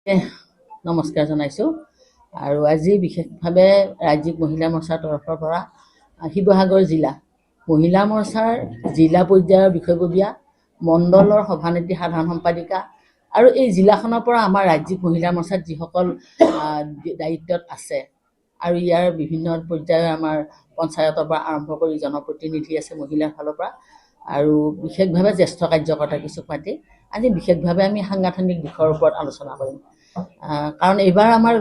নমস্কাৰ জনাইছোঁ আৰু আজি বিশেষভাৱে ৰাজ্যিক মহিলা মৰ্চাৰ তৰফৰ পৰা শিৱসাগৰ জিলা মহিলা মৰ্চাৰ জিলা পৰ্যায়ৰ বিষয়ববীয়া মণ্ডলৰ সভানেত্ৰী সাধাৰণ সম্পাদিকা আৰু এই জিলাখনৰ পৰা আমাৰ ৰাজ্যিক মহিলা মৰ্চাত যিসকল দায়িত্বত আছে আৰু ইয়াৰ বিভিন্ন পৰ্যায়ৰ আমাৰ পঞ্চায়তৰ পৰা আৰম্ভ কৰি জনপ্ৰতিনিধি আছে মহিলাৰ ফালৰ পৰা আৰু বিশেষভাৱে জ্যেষ্ঠ কাৰ্যকৰ্তা কিছুক মাতি আজি বিশেষভাৱে আমি সাংগঠনিক দিশৰ ওপৰত আলোচনা কৰিম। কাৰণ এইবাৰ আমাৰ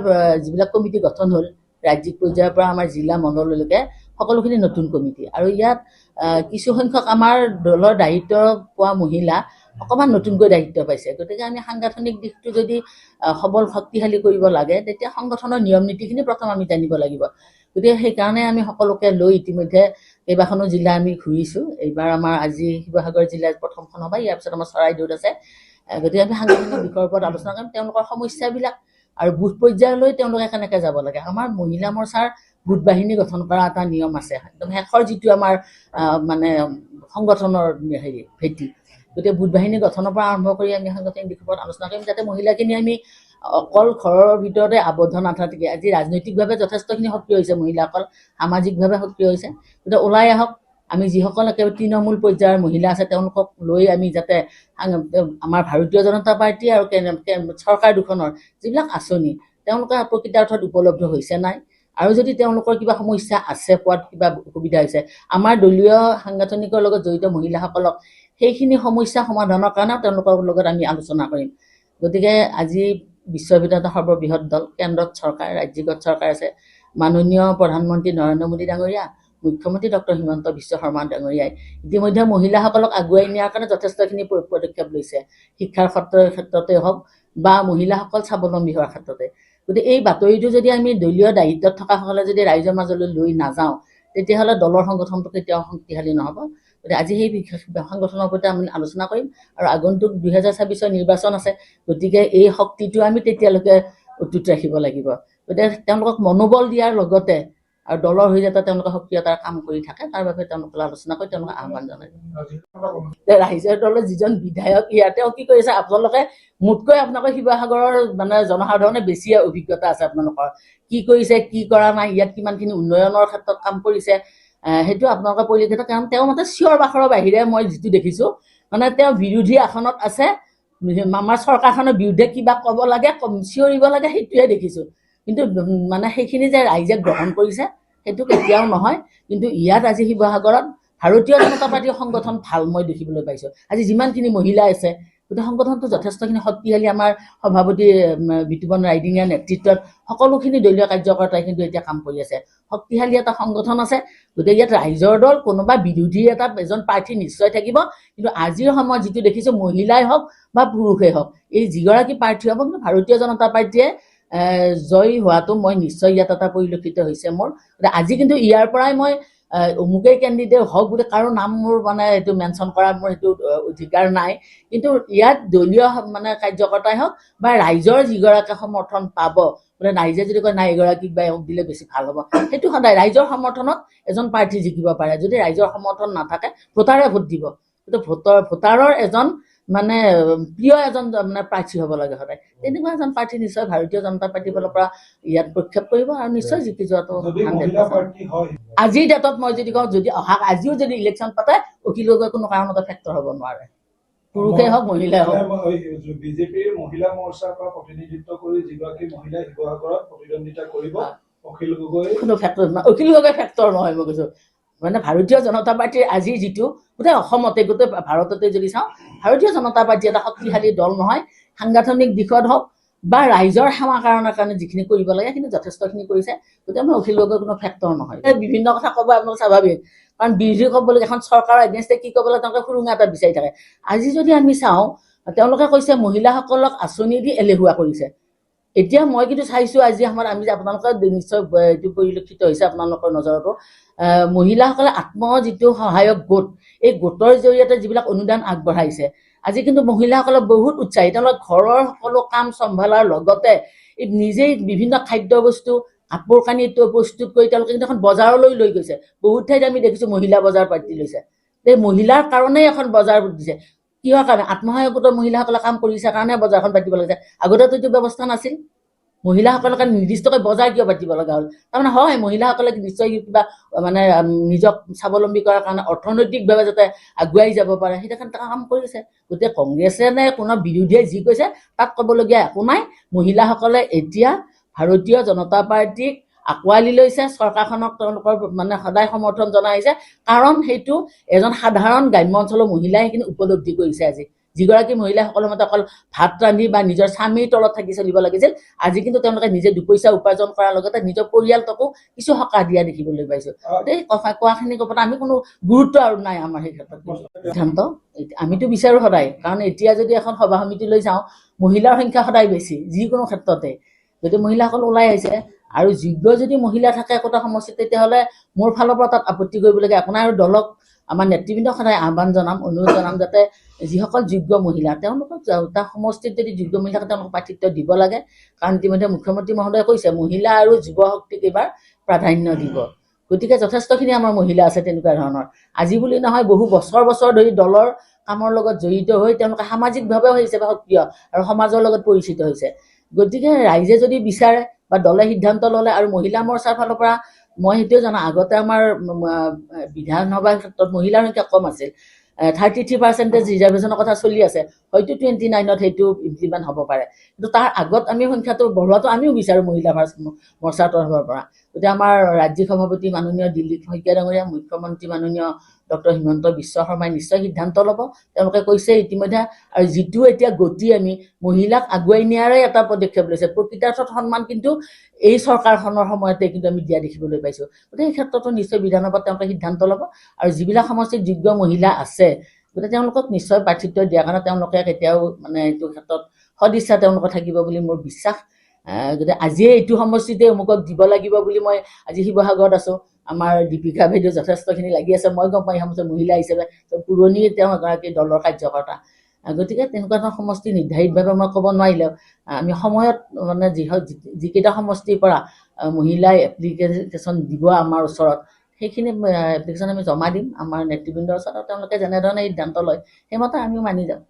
যিবিলাক কমিটি গঠন হ'ল ৰাজ্যিক পৰ্যায়ৰ পৰা আমাৰ জিলা মণ্ডললৈকে সকলোখিনি নতুন কমিটি আৰু ইয়াত কিছু সংখ্যক আমাৰ দলৰ দায়িত্ব পোৱা মহিলা অকণমান নতুনকৈ দায়িত্ব পাইছে। গতিকে আমি সাংগঠনিক দিশটো যদি সবল শক্তিশালী কৰিব লাগে তেতিয়া সংগঠনৰ নিয়ম নীতিখিনি প্ৰথম আমি জানিব লাগিব। গতিকে সেইকাৰণে আমি সকলোকে লৈ ইতিমধ্যে কেইবাখনো জিলা আমি ঘূৰিছোঁ। এইবাৰ আমাৰ আজি শিৱসাগৰ জিলাত প্ৰথমখন হ'ব, ইয়াৰ পিছত আমাৰ চৰাইদেউত আছে। গতিকে আমি সাংগঠনিক দিশৰ ওপৰত আলোচনা কৰিম, তেওঁলোকৰ সমস্যাবিলাক আৰু বুথ পৰ্যায়লৈ তেওঁলোকে কেনেকৈ যাব লাগে। আমাৰ মহিলা মৰ্চাৰ গোট বাহিনী গঠন কৰা এটা নিয়ম আছে, একদম শেষৰ যিটো আমাৰ মানে সংগঠনৰ ভেটি। গতিকে গোট বাহিনী গঠনৰ পৰা আৰম্ভ কৰি আমি সাংগঠনিক দিশৰ ওপৰত আলোচনা কৰিম, যাতে মহিলাখিনি আমি অকল ঘৰৰ ভিতৰতে আবদ্ধ নাথাকে। আজি ৰাজনৈতিকভাৱে যথেষ্টখিনি সক্ৰিয় হৈছে মহিলাসকল, সামাজিকভাৱে সক্ৰিয় হৈছে। গতিকে ওলাই আহক, আমি যিসকল একেবাৰে তৃণমূল পৰ্যায়ৰ মহিলা আছে তেওঁলোকক লৈ আমি যাতে আমাৰ ভাৰতীয় জনতা পাৰ্টী আৰু চৰকাৰ দুখনৰ যিবিলাক আঁচনি তেওঁলোকে প্ৰকৃতাৰ্থত উপলব্ধ হৈছে নাই, আৰু যদি তেওঁলোকৰ কিবা সমস্যা আছে, পোৱাত কিবা অসুবিধা হৈছে, আমাৰ দলীয় সাংগঠনিকৰ লগত জড়িত মহিলাসকলক সেইখিনি সমস্যা সমাধানৰ কাৰণেও তেওঁলোকৰ লগত আমি আলোচনা কৰিম। গতিকে আজি বিশ্বৰ ভিতৰতে সৰ্ববৃহৎ দল, কেন্দ্ৰত চৰকাৰ, ৰাজ্যিকত চৰকাৰ আছে, মাননীয় প্ৰধানমন্ত্ৰী নৰেন্দ্ৰ মোদী ডাঙৰীয়া, মুখ্যমন্ত্ৰী ডক্টৰ হিমন্ত বিশ্ব শৰ্মা ডাঙৰীয়াই ইতিমধ্যে মহিলাসকলক আগুৱাই নিয়াৰ কাৰণে যথেষ্টখিনি পদক্ষেপ লৈছে, শিক্ষাৰ ক্ষেত্ৰতে হওক বা মহিলাসকল স্বাৱলম্বী হোৱাৰ ক্ষেত্ৰতে। গতিকে এই বাতৰিটো যদি আমি দলীয় দায়িত্বত থকাসকলে যদি ৰাইজৰ মাজলৈ লৈ নাযাওঁ তেতিয়াহ'লে দলৰ সংগঠনটো কেতিয়াও শক্তিশালী নহ'ব। গতিকে আজি সেই সংগঠনৰ ওপৰতে আমি আলোচনা কৰিম আৰু আগন্তুক 2026 নিৰ্বাচন আছে। গতিকে এই শক্তিটো আমি তেতিয়ালৈকে অটুট ৰাখিব লাগিব। গতিকে তেওঁলোকক মনোবল দিয়াৰ লগতে আৰু দলৰ হৈ যাতে তেওঁলোকে সক্ৰিয়তাৰ কাম কৰি থাকে তাৰ বাবে তেওঁলোকৰ আলোচনা কৰি তেওঁলোকক আহ্বান জনাইছে। ৰাইজৰ দলৰ যিজন বিধায়ক ইয়াতে কি কৰিছে, আপোনালোকে মোতকৈ আপোনালোকৰ শিৱসাগৰৰ মানে জনসাধাৰণে বেছি অভিজ্ঞতা আছে। আপোনালোকৰ কি কৰিছে, কি কৰা নাই, ইয়াত কিমানখিনি উন্নয়নৰ ক্ষেত্ৰত কাম কৰিছে সেইটো আপোনালোকে পৰিলক্ষিত। কাৰণ তেওঁ মতে চিঞৰ বাখৰৰ বাহিৰে মই যিটো দেখিছোঁ মানে তেওঁ বিৰোধী আসনত আছে, আমাৰ চৰকাৰখনৰ বিৰুদ্ধে কিবা ক'ব লাগে, চিঞৰিব লাগে, সেইটোৱে দেখিছোঁ। কিন্তু মানে সেইখিনি যে ৰাইজে গ্ৰহণ কৰিছে সেইটো কেতিয়াও নহয়। কিন্তু ইয়াত আজি শিৱসাগৰত ভাৰতীয় জনতা পাৰ্টীৰ সংগঠন ভাল মই দেখিবলৈ পাইছোঁ। আজি যিমানখিনি মহিলা আছে গোটেই সংগঠনটো যথেষ্টখিনি শক্তিশালী। আমাৰ সভাপতি বিতুপন ৰাইডিঙীয়া নেতৃত্বত সকলোখিনি দলীয় কাৰ্যকৰ্তাই কিন্তু এতিয়া কাম কৰি আছে, শক্তিশালী এটা সংগঠন আছে। গতিকে ইয়াত ৰাইজৰ দল কোনোবা বিৰোধী এজন প্ৰাৰ্থী নিশ্চয় থাকিব, কিন্তু আজিৰ সময়ত যিটো দেখিছোঁ মহিলাই হওক বা পুৰুষেই হওক এই যিগৰাকী প্ৰাৰ্থী হ'ব, কিন্তু ভাৰতীয় জনতা পাৰ্টীয়ে জয়ী হোৱাটো মই নিশ্চয় ইয়াত এটা পৰিলক্ষিত হৈছে মোৰ। আজি কিন্তু ইয়াৰ পৰাই মই অমুকেই কেণ্ডিডেট হওক বুলি কাৰো নাম মোৰ মানে এইটো মেনশ্যন কৰাৰ মোৰ সেইটো অধিকাৰ নাই। কিন্তু ইয়াত দলীয় মানে কাৰ্যকৰ্তাই হওক বা ৰাইজৰ যিগৰাকী সমৰ্থন পাব, বোলে ৰাইজে যদি কয় নাই এগৰাকীক বা এওঁক দিলে বেছি ভাল হ'ব, সেইটো সদায় ৰাইজৰ সমৰ্থনত এজন প্ৰাৰ্থী জিকিব পাৰে। যদি ৰাইজৰ সমৰ্থন নাথাকে ভোটাৰে ভোট দিব, কিন্তু ভোটাৰৰ এজন মানে প্ৰিয় এজন মানে প্ৰাৰ্থী হ'ব লাগে সদায়। তেনেকুৱা এজন প্ৰাৰ্থী নিশ্চয় ভাৰতীয় জনতা পাৰ্টীৰ ফালৰ পৰা ইয়াত প্ৰক্ষেপ কৰিব আৰু নিশ্চয় জিকি যোৱাটো 100%। আজিৰ ডেটত মই যদি কওঁ, যদি আজিও যদি ইলেকশ্যন পাতে অখিল গগৈ কোনো কাৰণতে ফেক্টৰ হ'ব নোৱাৰে, পুৰুষেই হওক মহিলাই হওক। বিজেপিৰ মহিলা মৰ্চাৰ পৰা প্ৰতিনিধিত্ব কৰি যিগৰাকী মহিলাই শিৱসাগৰত প্ৰতিদ্বন্দ্বিতা কৰিব অখিল গগৈ কোনো ফেক্টৰ নহয়। অখিল গগৈ ফেক্টৰ নহয়, মই কৈছোঁ মানে ভাৰতীয় জনতা পাৰ্টীৰ আজি যিটো গোটেই অসমতে গোটেই ভাৰততে যদি চাওঁ ভাৰতীয় জনতা পাৰ্টী এটা শক্তিশালী দল নহয়। সাংগঠনিক দিশত হওক বা ৰাইজৰ সেৱা কাৰণৰ কাৰণে যিখিনি কৰিব লাগে কিন্তু যথেষ্টখিনি কৰিছে। গতিকে মই অখিল গগৈ কোনো ফেক্টৰ নহয়। বিভিন্ন কথা ক'ব আপোনালোক স্বাভাৱিক, কাৰণ বিৰোধী ক'বলৈ এখন চৰকাৰৰ এগেইনষ্টে কি ক'বলৈ তেওঁলোকে সুৰুঙা এটা বিচাৰি থাকে। আজি যদি আমি চাওঁ তেওঁলোকে কৈছে মহিলাসকলক আঁচনি দি এলেহুৱা কৰিছে। এতিয়া মই কিন্তু চাইছোঁ আজি সময়ত আমি যে আপোনালোকৰ নিশ্চয় এইটো পৰিলক্ষিত হৈছে আপোনালোকৰ নজৰতো, মহিলাসকলে যিটো সহায়ক গোট, এই গোটৰ জৰিয়তে যিবিলাক অনুদান আগবঢ়াইছে আজি কিন্তু মহিলাসকলে বহুত উৎসাহী। তেওঁলোকে ঘৰৰ সকলো কাম চম্ভালাৰ লগতে নিজেই বিভিন্ন খাদ্য বস্তু কাপোৰ কানি প্ৰস্তুত কৰি তেওঁলোকে কিন্তু এখন বজাৰলৈ লৈ গৈছে। বহুত ঠাইত আমি দেখিছোঁ মহিলা বজাৰ পাতি লৈছে। এই মহিলাৰ কাৰণেই এখন বজাৰ দিছে। কিহৰ কাৰণে আত্মসহায়ক গোটৰ মহিলাসকলে কাম কৰিছে কাৰণে বজাৰখন পাতিব লাগিছে আগতেতো এইটো ব্যৱস্থা নাছিল মহিলাসকলৰ কাৰণে নিৰ্দিষ্টকৈ বজাৰ কিয় পাতিব লগা হ'ল তাৰমানে হয় মহিলাসকলে নিশ্চয় কিবা মানে নিজক স্বাৱলম্বী কৰাৰ কাৰণে অৰ্থনৈতিকভাৱে যাতে আগুৱাই যাব পাৰে সেইটো কাৰণে কাম কৰিছে গতিকে কংগ্ৰেছে নে কোনো বিৰোধীয়ে যি কৈছে তাত ক'বলগীয়া একো নাই মহিলাসকলে এতিয়া ভাৰতীয় জনতা পাৰ্টীক আঁকোৱালি লৈছে চৰকাৰখনক তেওঁলোকৰ মানে সদায় সমৰ্থন জনাই আহিছে কাৰণ সেইটো এজন সাধাৰণ গ্ৰাম্য অঞ্চলৰ মহিলাই সেইখিনি উপলব্ধি কৰিছে আজি যিগৰাকী মহিলাসকলৰ মতে অকল ভাত ৰান্ধি বা নিজৰ স্বামীৰ তলত থাকি চলিব লাগিছিল আজি কিন্তু তেওঁলোকে নিজে দুপইচা উপাৰ্জন কৰাৰ লগতে নিজৰ পৰিয়ালটোকো কিছু সকাহ দিয়া দেখিবলৈ পাইছোঁ গতিকে কথা কোৱাখিনিৰ ওপৰত আমি কোনো গুৰুত্ব আৰু নাই আমাৰ সেই ক্ষেত্ৰত সিদ্ধান্ত আমিতো বিচাৰোঁ সদায় কাৰণ এতিয়া যদি এখন সভা সমিতিলৈ যাওঁ মহিলাৰ সংখ্যা সদায় বেছি যিকোনো ক্ষেত্ৰতে যদি মহিলাসকল ওলাই আহিছে আৰু যোগ্য যদি মহিলা থাকে একোটা সমষ্টিত তেতিয়াহ'লে মোৰ ফালৰ পৰা তাত আপত্তি কৰিবলগীয়া একো নাই আৰু দলক আমাৰ নেতৃবৃন্দক সদায় আহ্বান জনাম অনুৰোধ জনাম যাতে যিসকল যোগ্য মহিলা তেওঁলোকক তাৰ সমষ্টিত যদি যোগ্য মহিলা থাকে তেওঁলোকক প্ৰাৰ্থিত্ব দিব লাগে কাৰণ ইতিমধ্যে মুখ্যমন্ত্ৰী মহোদয়ে কৈছে মহিলা আৰু যুৱ শক্তিক এইবাৰ প্ৰাধান্য দিব গতিকে যথেষ্টখিনি আমাৰ মহিলা আছে তেনেকুৱা ধৰণৰ আজি বুলি নহয় বহু বছৰ বছৰ ধৰি দলৰ কামৰ লগত জড়িত হৈ তেওঁলোকে সামাজিকভাৱেও হিচাপে সক্ৰিয় আৰু সমাজৰ লগত পৰিচিত হৈছে গতিকে ৰাইজে যদি বিচাৰে বা দলে সিদ্ধান্ত ল'লে আৰু মহিলা মৰ্চাৰ ফালৰ পৰা মই সেইটোৱে জানো আগতে আমাৰ বিধানসভাৰ ক্ষেত্ৰত মহিলাৰ সংখ্যা কম আছিল 33% ৰিজাৰ্ভেশ্যনৰ কথা চলি আছে হয়তো 29ত সেইটো ইমপ্লিমেণ্ট হ'ব পাৰে কিন্তু তাৰ আগত আমি সংখ্যাটো বঢ়োৱাটো আমিও বিচাৰোঁ মহিলা মৰ্চাৰ তৰফৰ পৰা গতিকে আমাৰ ৰাজ্যিক সভাপতি মাননীয় দিলীপ শইকীয়া ডাঙৰীয়া মুখ্যমন্ত্ৰী মাননীয় ডক্টৰ হিমন্ত বিশ্ব শৰ্মাই নিশ্চয় সিদ্ধান্ত ল'ব তেওঁলোকে কৈছে ইতিমধ্যে আৰু যিটো এতিয়া গতি আমি মহিলাক আগুৱাই নিয়াৰে এটা পদক্ষেপ লৈছে প্ৰকৃতাৰ্থত সন্মান কিন্তু এই চৰকাৰখনৰ সময়তে কিন্তু আমি দিয়া দেখিবলৈ পাইছোঁ গতিকে এই ক্ষেত্ৰতো নিশ্চয় বিধানসভাত তেওঁলোকে সিদ্ধান্ত ল'ব আৰু যিবিলাক সমষ্টিত যোগ্য মহিলা আছে গতিকে তেওঁলোকক নিশ্চয় প্ৰাৰ্থিত্ব দিয়াৰ কাৰণে তেওঁলোকে কেতিয়াও মানে এইটো ক্ষেত্ৰত সদিচ্ছা তেওঁলোকৰ থাকিব বুলি মোৰ বিশ্বাস গতিকে আজিয়ে এইটো সমষ্টিতে অমুকক দিব লাগিব বুলি মই আজি শিৱসাগৰত আছোঁ আমাৰ দীপিকা বাইদেউ যথেষ্টখিনি লাগি আছে মই গম পাই সমষ্টিৰ মহিলা হিচাপে পুৰণি তেওঁ এগৰাকী দলৰ কাৰ্যকৰ্তা গতিকে তেনেকুৱা ধৰণৰ সমষ্টি নিৰ্ধাৰিতভাৱে মই ক'ব নোৱাৰিলেও আমি সময়ত মানে যিকেইটা সমষ্টিৰ পৰা মহিলাই এপ্লিকেশ্যন দিব আমাৰ ওচৰত সেইখিনি এপ্লিকেশ্যন আমি জমা দিম আমাৰ নেতৃবৃন্দৰ ওচৰত তেওঁলোকে যেনেধৰণে সিদ্ধান্ত লয় সেইমতে আমিও মানি যাম